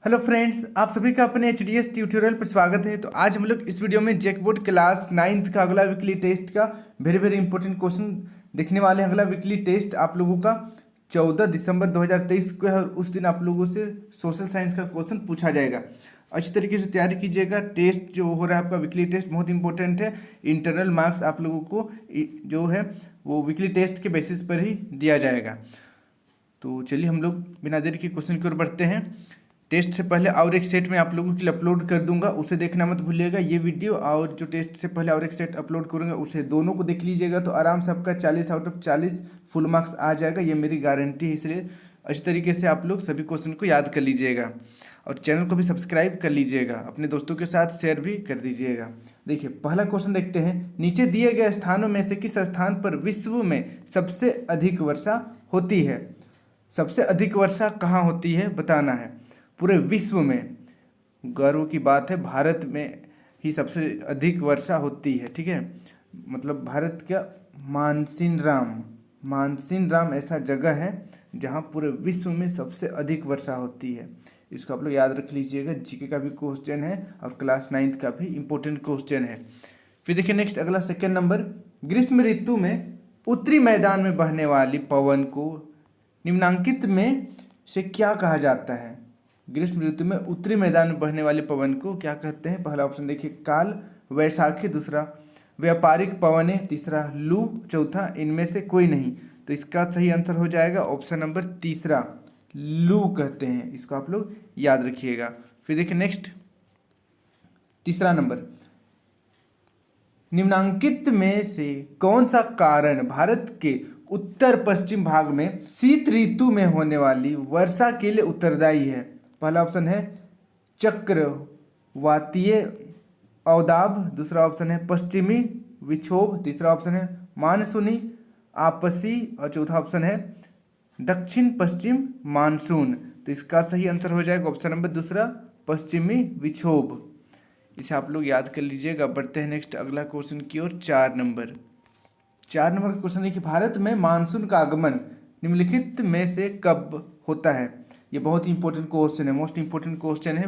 Hello friends, आप सभी का अपने एच डी एस ट्यूटोरियल पर स्वागत है। तो आज हम लोग इस वीडियो में जैकबोर्ड क्लास 9th का अगला वीकली टेस्ट का वेरी वेरी इंपॉर्टेंट क्वेश्चन देखने वाले हैं। अगला वीकली टेस्ट आप लोगों का 14 दिसंबर 2023 को है और उस दिन आप लोगों से सोशल साइंस का क्वेश्चन पूछा जाएगा। अच्छी तरीके से तैयारी कीजिएगा। टेस्ट जो हो रहा है आपका वीकली टेस्ट बहुत इंपॉर्टेंट है। इंटरनल मार्क्स आप लोगों को जो है वो वीकली टेस्ट के बेसिस पर ही दिया जाएगा। तो चलिए हम लोग बिना देर के क्वेश्चन की ओर बढ़ते हैं। टेस्ट से पहले और एक सेट में आप लोगों के लिए अपलोड कर दूंगा, उसे देखना मत भूलिएगा। ये वीडियो और जो टेस्ट से पहले और एक सेट अपलोड करूंगा उसे दोनों को देख लीजिएगा तो आराम से आपका 40 आउट ऑफ 40 फुल मार्क्स आ जाएगा। ये मेरी गारंटी है, इसलिए अच्छी तरीके से आप लोग सभी क्वेश्चन को याद कर लीजिएगा और चैनल को भी सब्सक्राइब कर लीजिएगा। अपने दोस्तों के साथ शेयर भी कर दीजिएगा। देखिए पहला क्वेश्चन देखते हैं। नीचे दिए गए स्थानों में से किस स्थान पर विश्व में सबसे अधिक वर्षा होती है? सबसे अधिक वर्षा कहाँ होती है बताना है। पूरे विश्व में गर्व की बात है, भारत में ही सबसे अधिक वर्षा होती है। ठीक है, मतलब भारत का मानसीन राम ऐसा जगह है जहाँ पूरे विश्व में सबसे अधिक वर्षा होती है। इसको आप लोग याद रख लीजिएगा। जीके का भी क्वेश्चन है और क्लास 9th का भी इम्पोर्टेंट क्वेश्चन है। फिर देखिए नेक्स्ट अगला सेकेंड नंबर। ग्रीष्म ऋतु में उत्तरी मैदान में बहने वाली पवन को निम्नांकित में से क्या कहा जाता है? ग्रीष्म ऋतु में उत्तरी मैदान में बहने वाले पवन को क्या कहते हैं? पहला ऑप्शन देखिए काल वैशाखी, दूसरा व्यापारिक पवने, तीसरा लू, चौथा इनमें से कोई नहीं। तो इसका सही आंसर हो जाएगा ऑप्शन नंबर तीसरा, लू कहते हैं। इसको आप लोग याद रखिएगा। फिर देखिए नेक्स्ट तीसरा नंबर। निम्नांकित में से कौन सा कारण भारत के उत्तर पश्चिम भाग में शीत ऋतु में होने वाली वर्षा के लिए उत्तरदायी है? पहला ऑप्शन है चक्रवातीय अवदाब, दूसरा ऑप्शन है पश्चिमी विक्षोभ, तीसरा ऑप्शन है मानसूनी आपसी और चौथा ऑप्शन है दक्षिण पश्चिम मानसून। तो इसका सही आंसर हो जाएगा ऑप्शन नंबर दूसरा, पश्चिमी विक्षोभ। इसे आप लोग याद कर लीजिएगा। बढ़ते हैं नेक्स्ट अगला क्वेश्चन की ओर। 4 नंबर का क्वेश्चन देखिए। भारत में मानसून का आगमन निम्नलिखित में से कब होता है? ये बहुत ही इंपॉर्टेंट क्वेश्चन है, मोस्ट इंपॉर्टेंट क्वेश्चन है।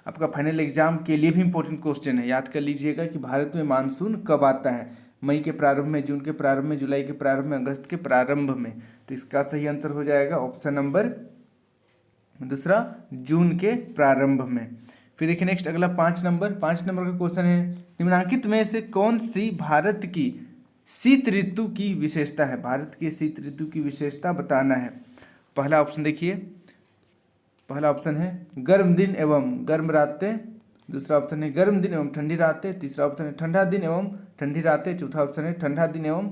आपका फाइनल एग्जाम के लिए भी इंपॉर्टेंट क्वेश्चन है। याद कर लीजिएगा कि भारत में मानसून कब आता है? मई के प्रारंभ में, जून के प्रारंभ में, जुलाई के प्रारंभ में, अगस्त के प्रारंभ में। तो इसका सही आंसर हो जाएगा ऑप्शन नंबर दूसरा, जून के प्रारंभ में। फिर देखिए नेक्स्ट अगला 5 नंबर का क्वेश्चन है। निम्नांकित में से कौन सी भारत की शीत ऋतु की विशेषता है? भारत की शीत ऋतु की विशेषता बताना है। पहला ऑप्शन देखिए, पहला ऑप्शन है गर्म दिन एवं गर्म रातें, दूसरा ऑप्शन है गर्म दिन एवं ठंडी रातें, तीसरा ऑप्शन है ठंडा दिन एवं ठंडी रातें, चौथा ऑप्शन है ठंडा दिन एवं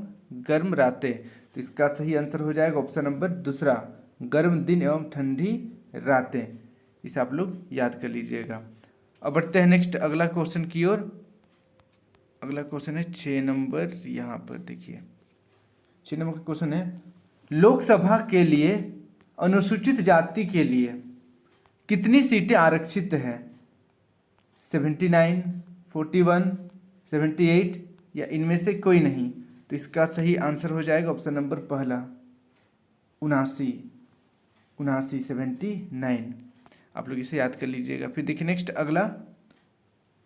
गर्म रातें। तो इसका सही आंसर हो जाएगा ऑप्शन नंबर दूसरा, गर्म दिन एवं ठंडी रातें। इसे आप लोग याद कर लीजिएगा। अब बढ़ते हैं नेक्स्ट अगला क्वेश्चन की ओर। अगला क्वेश्चन है 6 नंबर। यहाँ पर देखिए 6 नंबर का क्वेश्चन है। लोकसभा के लिए अनुसूचित जाति के लिए कितनी सीटें आरक्षित हैं? 79, 41, 78 या इनमें से कोई नहीं? तो इसका सही आंसर हो जाएगा ऑप्शन नंबर पहला, 79, 79। आप लोग इसे याद कर लीजिएगा। फिर देखिए नेक्स्ट अगला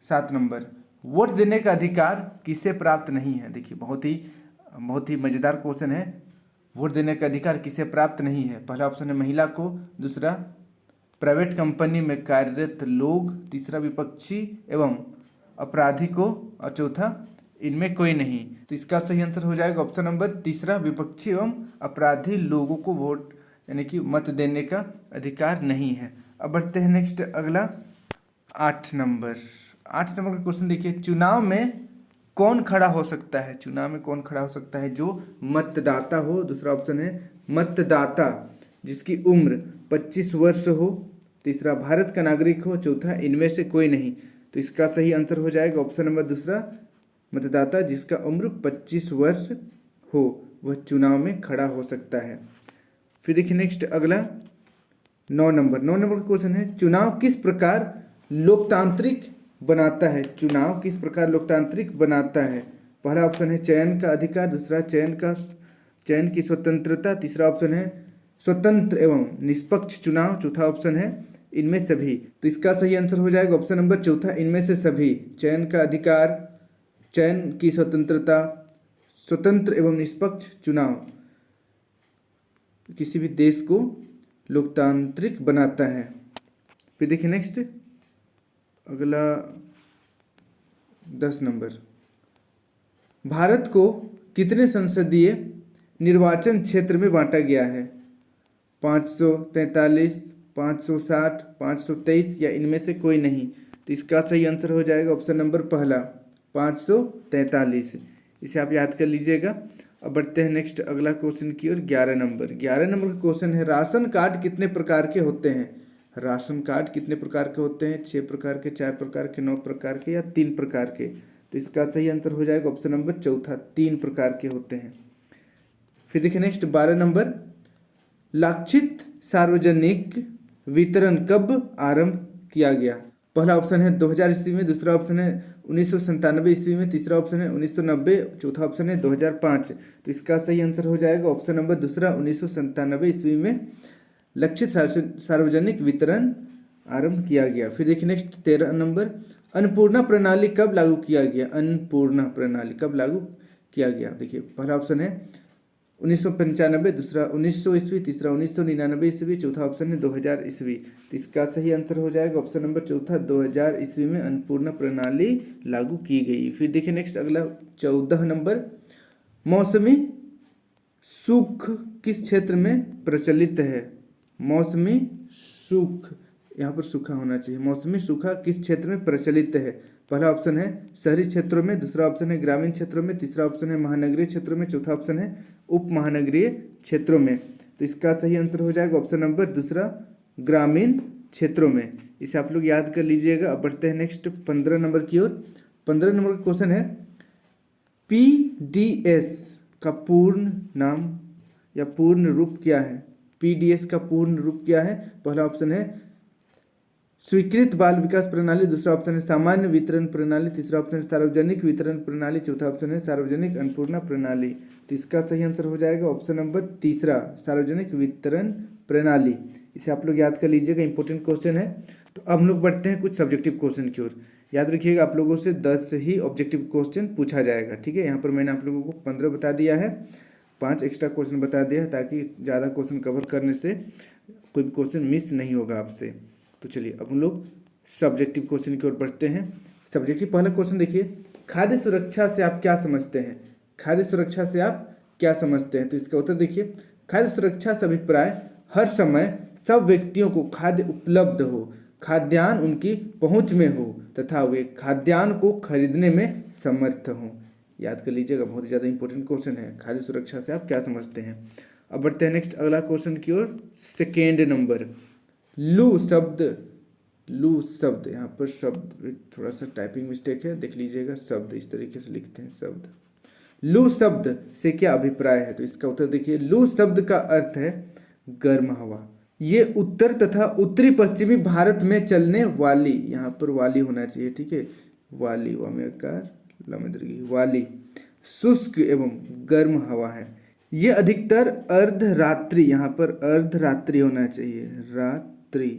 7 नंबर। वोट देने का अधिकार किसे प्राप्त नहीं है? देखिए बहुत ही मज़ेदार क्वेश्चन है। वोट देने का अधिकार किसे प्राप्त नहीं है? पहला ऑप्शन है महिला को, दूसरा प्राइवेट कंपनी में कार्यरत लोग, तीसरा विपक्षी एवं अपराधी को और चौथा इनमें कोई नहीं। तो इसका सही आंसर हो जाएगा ऑप्शन नंबर तीसरा, विपक्षी एवं अपराधी लोगों को वोट यानी कि मत देने का अधिकार नहीं है। अब बढ़ते हैं नेक्स्ट अगला 8 नंबर का क्वेश्चन देखिए। चुनाव में कौन खड़ा हो सकता है? चुनाव में कौन खड़ा हो सकता है? जो मतदाता हो। दूसरा ऑप्शन है मतदाता जिसकी उम्र 25 वर्ष हो, तीसरा भारत का नागरिक हो, चौथा इनमें से कोई नहीं। तो इसका सही आंसर हो जाएगा ऑप्शन नंबर दूसरा, मतदाता जिसका उम्र 25 वर्ष हो वह चुनाव में खड़ा हो सकता है। फिर देखिए नेक्स्ट अगला 9 नंबर का क्वेश्चन है। चुनाव किस प्रकार लोकतांत्रिक बनाता है? चुनाव किस प्रकार लोकतांत्रिक बनाता है? पहला ऑप्शन है चयन का अधिकार, दूसरा चयन की स्वतंत्रता, तीसरा ऑप्शन है स्वतंत्र एवं निष्पक्ष चुनाव, चौथा ऑप्शन है इनमें सभी। तो इसका सही आंसर हो जाएगा ऑप्शन नंबर चौथा, इनमें से सभी। चयन का अधिकार, चयन की स्वतंत्रता, स्वतंत्र एवं निष्पक्ष चुनाव किसी भी देश को लोकतांत्रिक बनाता है। फिर देखिए नेक्स्ट अगला 10 नंबर, भारत को कितने संसदीय निर्वाचन क्षेत्र में बांटा गया है? 543, 560, 523 या इनमें से कोई नहीं। तो इसका सही आंसर हो जाएगा ऑप्शन नंबर पहला 543। इसे आप याद कर लीजिएगा। अब बढ़ते हैं नेक्स्ट अगला क्वेश्चन की ओर। 11 नंबर, 11 नंबर का क्वेश्चन है, राशन कार्ड कितने प्रकार के होते हैं? राशन कार्ड कितने प्रकार के होते हैं? 6 प्रकार के, 4 प्रकार के, 9 प्रकार के या 3 प्रकार के? तो इसका सही आंसर हो जाएगा ऑप्शन नंबर चौथा, 3 प्रकार के होते हैं। फिर देखिए नेक्स्ट 12 नंबर, लाक्षित सार्वजनिक वितरण कब आरंभ किया गया? पहला ऑप्शन है 2000 ईस्वी में, दूसरा ऑप्शन है 1997 ईस्वी में, तीसरा ऑप्शन है 1990, चौथा ऑप्शन है 2005। तो इसका सही आंसर हो जाएगा ऑप्शन नंबर दूसरा 1997 ईस्वी में लक्षित सार्वजनिक वितरण आरंभ किया गया। फिर देखिए नेक्स्ट 13 नंबर, अन्नपूर्णा प्रणाली कब लागू किया गया? अन्नपूर्णा प्रणाली कब लागू किया गया? देखिए पहला ऑप्शन है 1995, दूसरा 1900 ईस्वी, तीसरा 1999 ईस्वी, चौथा ऑप्शन है 2000 ईस्वी। तो इसका सही आंसर हो जाएगा ऑप्शन नंबर चौथा, 2000 ईस्वी में अन्नपूर्णा प्रणाली लागू की गई। फिर देखिए नेक्स्ट अगला 14 नंबर, मौसमी सूख किस क्षेत्र में प्रचलित है? मौसमी सूख, यहाँ पर सूखा होना चाहिए। मौसमी सूखा किस क्षेत्र में प्रचलित है? पहला ऑप्शन है शहरी क्षेत्रों में, दूसरा ऑप्शन है ग्रामीण क्षेत्रों में, तीसरा ऑप्शन है महानगरीय क्षेत्रों में, चौथा ऑप्शन है उप महानगरीय क्षेत्रों में। तो इसका सही आंसर हो जाएगा ऑप्शन नंबर दूसरा, ग्रामीण क्षेत्रों में। इसे आप लोग याद कर लीजिएगा। अब बढ़ते हैं नेक्स्ट 15 नंबर की ओर। 15 नंबर का क्वेश्चन है, पीडीएस का पूर्ण नाम या पूर्ण रूप क्या है? पीडीएस का पूर्ण रूप क्या है? पहला ऑप्शन है स्वीकृत बाल विकास प्रणाली, दूसरा ऑप्शन है सामान्य वितरण प्रणाली, तीसरा ऑप्शन है सार्वजनिक वितरण प्रणाली, चौथा ऑप्शन है सार्वजनिक अन्नपूर्णा प्रणाली। तो इसका सही आंसर हो जाएगा ऑप्शन नंबर तीसरा, सार्वजनिक वितरण प्रणाली। इसे आप लोग याद कर लीजिएगा, इंपॉर्टेंट क्वेश्चन है। तो अब हम लोग बढ़ते हैं कुछ सब्जेक्टिव क्वेश्चन की ओर। याद रखिएगा आप लोगों से 10 ही ऑब्जेक्टिव क्वेश्चन पूछा जाएगा, ठीक है। यहाँ पर मैंने आप लोगों को 15 बता दिया है, 5 एक्स्ट्रा क्वेश्चन बता दिया है ताकि ज़्यादा क्वेश्चन कवर करने से कोई भी क्वेश्चन मिस नहीं होगा आपसे। तो चलिए अब हम लोग सब्जेक्टिव क्वेश्चन की ओर बढ़ते हैं। सब्जेक्टिव पहला क्वेश्चन देखिए, खाद्य सुरक्षा से आप क्या समझते हैं? खाद्य सुरक्षा से आप क्या समझते हैं? तो इसका उत्तर देखिए, खाद्य सुरक्षा से अभिप्राय हर समय सब व्यक्तियों को खाद्य उपलब्ध हो, खाद्यान्न उनकी पहुंच में हो तथा वे खाद्यान्न को खरीदने में समर्थ हों। याद कर लीजिएगा, बहुत ही ज़्यादा इंपॉर्टेंट क्वेश्चन है। खाद्य सुरक्षा से आप क्या समझते हैं? अब बढ़ते हैं नेक्स्ट अगला क्वेश्चन की ओर। सेकेंड नंबर, लू शब्द, लू शब्द, यहाँ पर शब्द थोड़ा सा टाइपिंग मिस्टेक है, देख लीजिएगा। शब्द इस तरीके से लिखते हैं, शब्द। लू शब्द से क्या अभिप्राय है? तो इसका उत्तर देखिए, लू शब्द का अर्थ है गर्म हवा। ये उत्तर तथा उत्तरी पश्चिमी भारत में चलने वाली, यहाँ पर वाली होना चाहिए, ठीक है, वाली, वाली शुष्क एवं गर्म हवा है। ये अधिकतर अर्धरात्रि, यहाँ पर अर्धरात्रि होना चाहिए, रात्रि,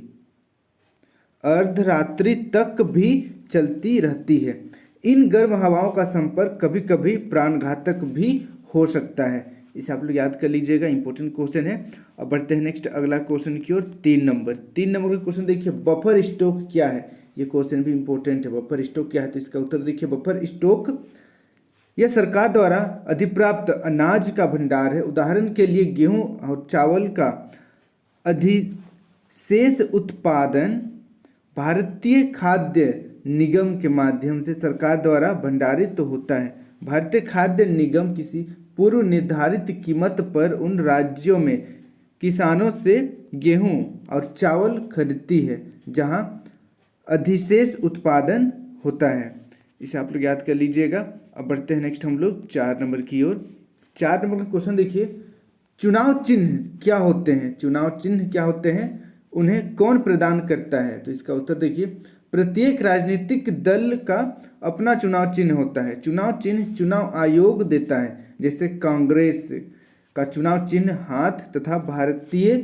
अर्धरात्रि तक भी चलती रहती है। इन गर्म हवाओं का संपर्क कभी कभी प्राणघातक भी हो सकता है। इसे आप लोग याद कर लीजिएगा, इंपॉर्टेंट क्वेश्चन है। अब बढ़ते हैं नेक्स्ट अगला क्वेश्चन की ओर। 3 नंबर, 3 नंबर का क्वेश्चन देखिए, बफर स्टॉक क्या है? ये क्वेश्चन भी इंपॉर्टेंट है। बफर स्टॉक क्या है? तो इसका उत्तर देखिए, बफर स्टॉक यह सरकार द्वारा अधिप्राप्त अनाज का भंडार है। उदाहरण के लिए गेहूं और चावल का अधिशेष उत्पादन भारतीय खाद्य निगम के माध्यम से सरकार द्वारा भंडारित होता है। भारतीय खाद्य निगम किसी पूर्व निर्धारित कीमत पर उन राज्यों में किसानों से गेहूं और चावल खरीदती है जहां अधिशेष उत्पादन होता है। इसे आप लोग याद कर लीजिएगा। अब बढ़ते हैं नेक्स्ट हम लोग 4 नंबर की ओर। 4 नंबर का क्वेश्चन देखिए, चुनाव चिन्ह क्या होते हैं? चुनाव चिन्ह क्या होते हैं? उन्हें कौन प्रदान करता है? तो इसका उत्तर देखिए, प्रत्येक राजनीतिक दल का अपना चुनाव चिन्ह होता है। चुनाव चिन्ह चुनाव आयोग देता है। जैसे कांग्रेस का चुनाव चिन्ह हाथ तथा भारतीय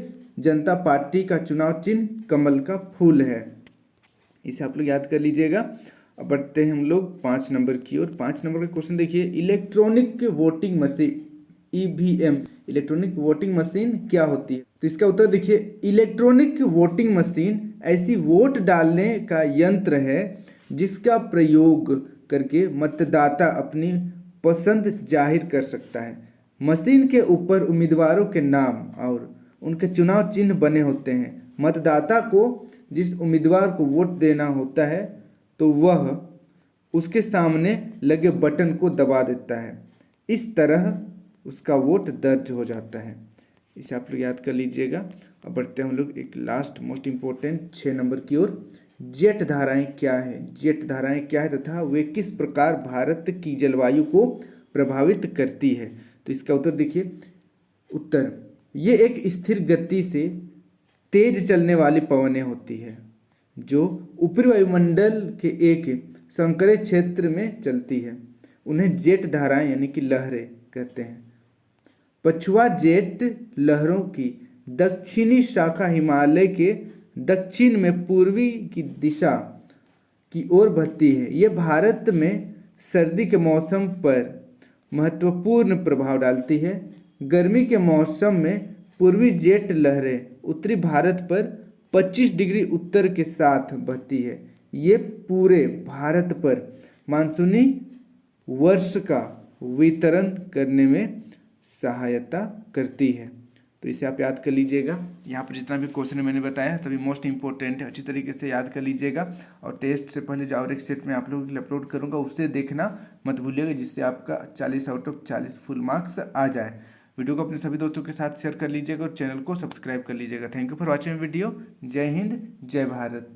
जनता पार्टी का चुनाव चिन्ह कमल का फूल है। इसे आप लोग याद कर लीजिएगा। अब बढ़ते हैं हम लोग 5 नंबर की ओर। 5 नंबर का क्वेश्चन देखिए, electronic voting machine EVM, electronic voting machine क्या होती है? तो इसका उत्तर देखिए, इलेक्ट्रॉनिक वोटिंग मशीन ऐसी वोट डालने का यंत्र है जिसका प्रयोग करके मतदाता अपनी पसंद जाहिर कर सकता है। मशीन के ऊपर उम्मीदवारों के नाम और उनके चुनाव चिन्ह बने होते हैं। मतदाता को जिस उम्मीदवार को वोट देना होता है तो वह उसके सामने लगे बटन को दबा देता है। इस तरह उसका वोट दर्ज हो जाता है। इसे आप लोग याद कर लीजिएगा। अब बढ़ते हैं हम लोग एक लास्ट मोस्ट इम्पोर्टेंट 6 नंबर की ओर। जेट धाराएं क्या है? जेट धाराएं क्या है तथा वे किस प्रकार भारत की जलवायु को प्रभावित करती है? तो इसका उत्तर देखिए, उत्तर ये एक स्थिर गति से तेज चलने वाली पवनें होती है जो ऊपरी वायुमंडल के एक संकरे क्षेत्र में चलती है। उन्हें जेट धाराएं यानी कि लहरें कहते हैं। पछुआ जेट लहरों की दक्षिणी शाखा हिमालय के दक्षिण में पूर्वी की दिशा की ओर बहती है। ये भारत में सर्दी के मौसम पर महत्वपूर्ण प्रभाव डालती है। गर्मी के मौसम में पूर्वी जेट लहरें उत्तरी भारत पर 25 डिग्री उत्तर के साथ बहती है। ये पूरे भारत पर मानसूनी वर्ष का वितरण करने में सहायता करती है। तो इसे आप याद कर लीजिएगा। यहाँ पर जितना भी क्वेश्चन मैंने बताया सभी मोस्ट इंपॉर्टेंट है, अच्छी तरीके से याद कर लीजिएगा। और टेस्ट से पहले जो और एक सेट में आप लोगों के लिए अपलोड करूँगा उससे देखना मत भूलिएगा, जिससे आपका 40 आउट ऑफ 40 फुल मार्क्स आ जाए। वीडियो को अपने सभी दोस्तों के साथ शेयर कर लीजिएगा और चैनल को सब्सक्राइब कर लीजिएगा। Thank you for watching video. जय हिंद, जय भारत।